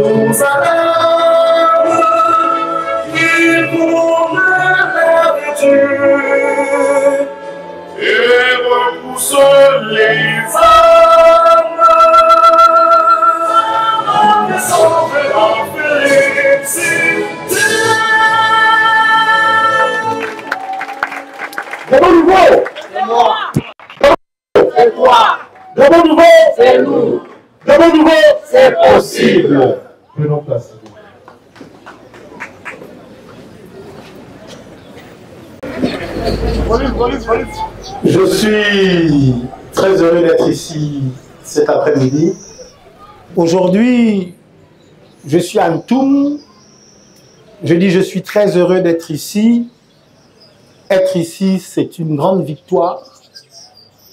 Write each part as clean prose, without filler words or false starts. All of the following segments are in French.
nous allons, il pour la vertu et repousse les âmes, et sauve la félicité. De bon nouveau, c'est moi. C'est toi. De bon nouveau, c'est nous. De bon nouveau, c'est possible. Prenons place. Je suis très heureux d'être ici cet après-midi. Aujourd'hui, je suis à Ntoum. Je dis je suis très heureux d'être ici. Être ici, c'est une grande victoire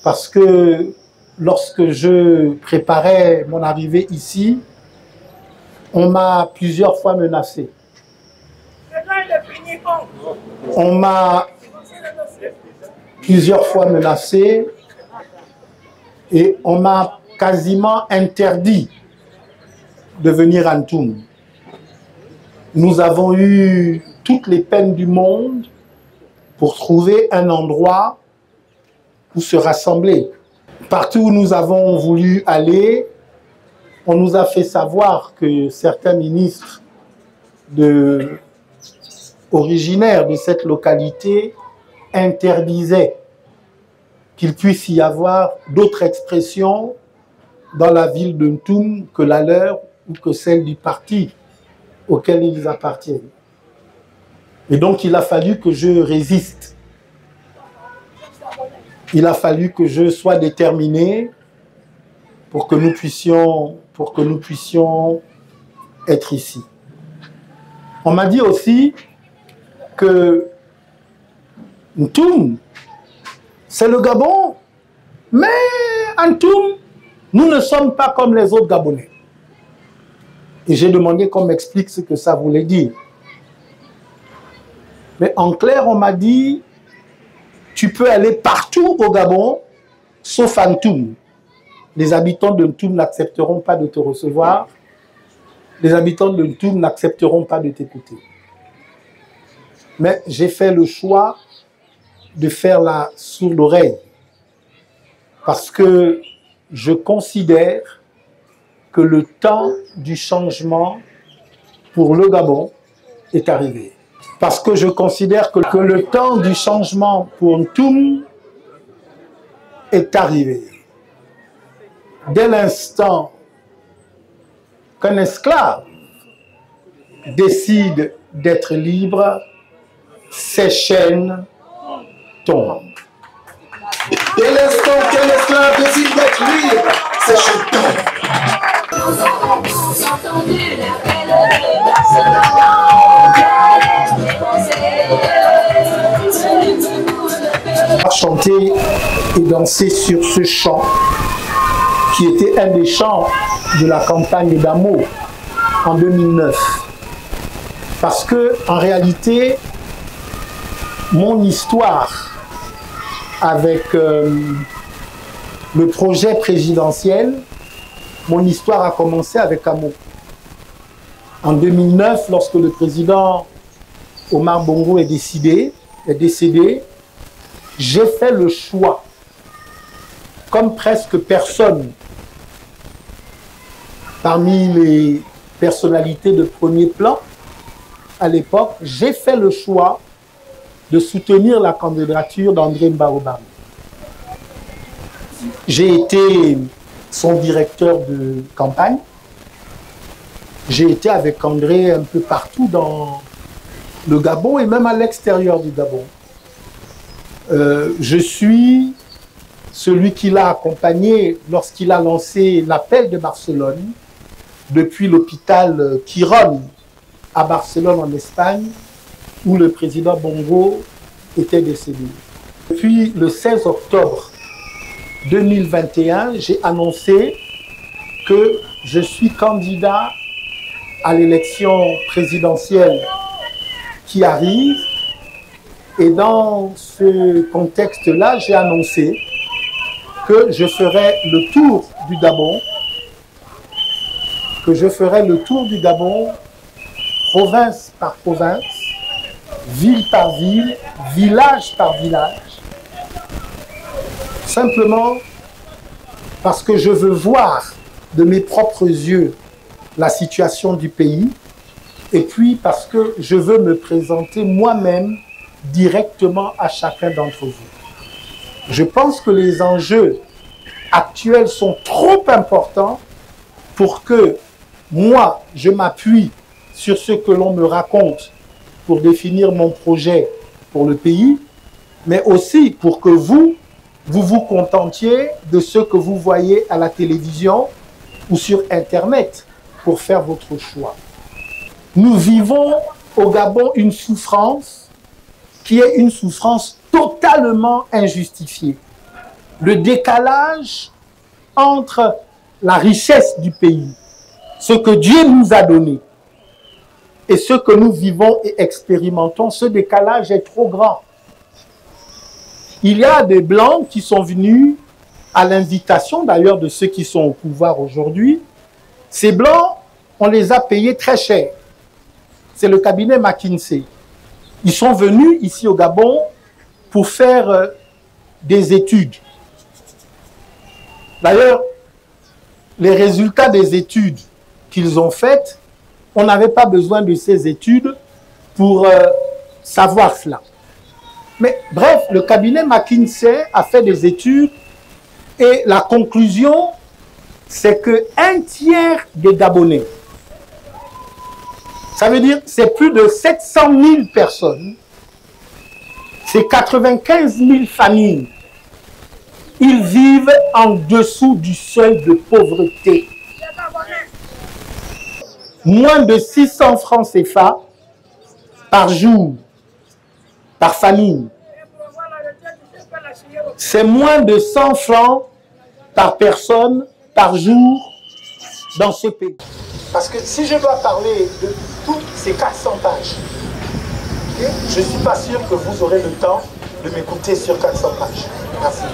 parce que lorsque je préparais mon arrivée ici, on m'a plusieurs fois menacé. On m'a plusieurs fois menacé et on m'a quasiment interdit de venir à Ntoum. Nous avons eu toutes les peines du monde pour trouver un endroit où se rassembler. Partout où nous avons voulu aller, on nous a fait savoir que certains ministres originaires de cette localité interdisaient qu'il puisse y avoir d'autres expressions dans la ville de Ntoum que la leur ou que celle du parti auquel ils appartiennent. Et donc, il a fallu que je résiste. Il a fallu que je sois déterminé pour que nous puissions être ici. On m'a dit aussi que Ntoum, c'est le Gabon, mais à Ntoum, nous ne sommes pas comme les autres Gabonais. Et j'ai demandé qu'on m'explique ce que ça voulait dire. Mais en clair, on m'a dit, tu peux aller partout au Gabon, sauf à Ntoum. Les habitants de Ntoum n'accepteront pas de te recevoir. Les habitants de Ntoum n'accepteront pas de t'écouter. Mais j'ai fait le choix de faire la sourde oreille. Parce que je considère que le temps du changement pour le Gabon est arrivé. Parce que je considère que le temps du changement pour Ntoum est arrivé. Dès l'instant qu'un esclave décide d'être libre, ses chaînes tombent. Dès l'instant qu'un esclave décide d'être libre, ses chaînes tombent. Nous avons tous entendu l'appel de Barcelone. Chanter et danser sur ce chant qui était un des chants de la campagne d'Amo en 2009. Parce que en réalité, mon histoire avec le projet présidentiel, mon histoire a commencé avec Amo. En 2009, lorsque le président Omar Bongo est décédé, j'ai fait le choix, comme presque personne parmi les personnalités de premier plan à l'époque, j'ai fait le choix de soutenir la candidature d'André Mbaobam. J'ai été son directeur de campagne. J'ai été avec André un peu partout dans le Gabon et même à l'extérieur du Gabon. Je suis celui qui l'a accompagné lorsqu'il a lancé l'appel de Barcelone depuis l'hôpital Quiron à Barcelone en Espagne où le président Bongo était décédé. Depuis le 16 octobre 2021, j'ai annoncé que je suis candidat à l'élection présidentielle qui arrive. Et dans ce contexte-là, j'ai annoncé que je ferai le tour du Gabon, que je ferai le tour du Gabon, province par province, ville par ville, village par village, simplement parce que je veux voir de mes propres yeux la situation du pays, et puis parce que je veux me présenter moi-même directement à chacun d'entre vous. Je pense que les enjeux actuels sont trop importants pour que moi, je m'appuie sur ce que l'on me raconte pour définir mon projet pour le pays, mais aussi pour que vous vous contentiez de ce que vous voyez à la télévision ou sur Internet pour faire votre choix. Nous vivons au Gabon une souffrance qui est une souffrance totalement injustifiée. Le décalage entre la richesse du pays, ce que Dieu nous a donné, et ce que nous vivons et expérimentons, ce décalage est trop grand. Il y a des Blancs qui sont venus à l'invitation d'ailleurs de ceux qui sont au pouvoir aujourd'hui. Ces Blancs, on les a payés très cher. C'est le cabinet McKinsey. Ils sont venus ici au Gabon pour faire des études. D'ailleurs, les résultats des études qu'ils ont faites, on n'avait pas besoin de ces études pour savoir cela. Mais bref, le cabinet McKinsey a fait des études et la conclusion, c'est qu'un tiers des Gabonais, ça veut dire c'est plus de 700 000 personnes, c'est 95 000 familles, ils vivent en dessous du seuil de pauvreté. Moins de 600 francs CFA par jour, par famille. C'est moins de 100 francs par personne, par jour, dans ce pays. Parce que si je dois parler de toutes ces 400 pages, je ne suis pas sûr que vous aurez le temps de m'écouter sur 400 pages. Merci.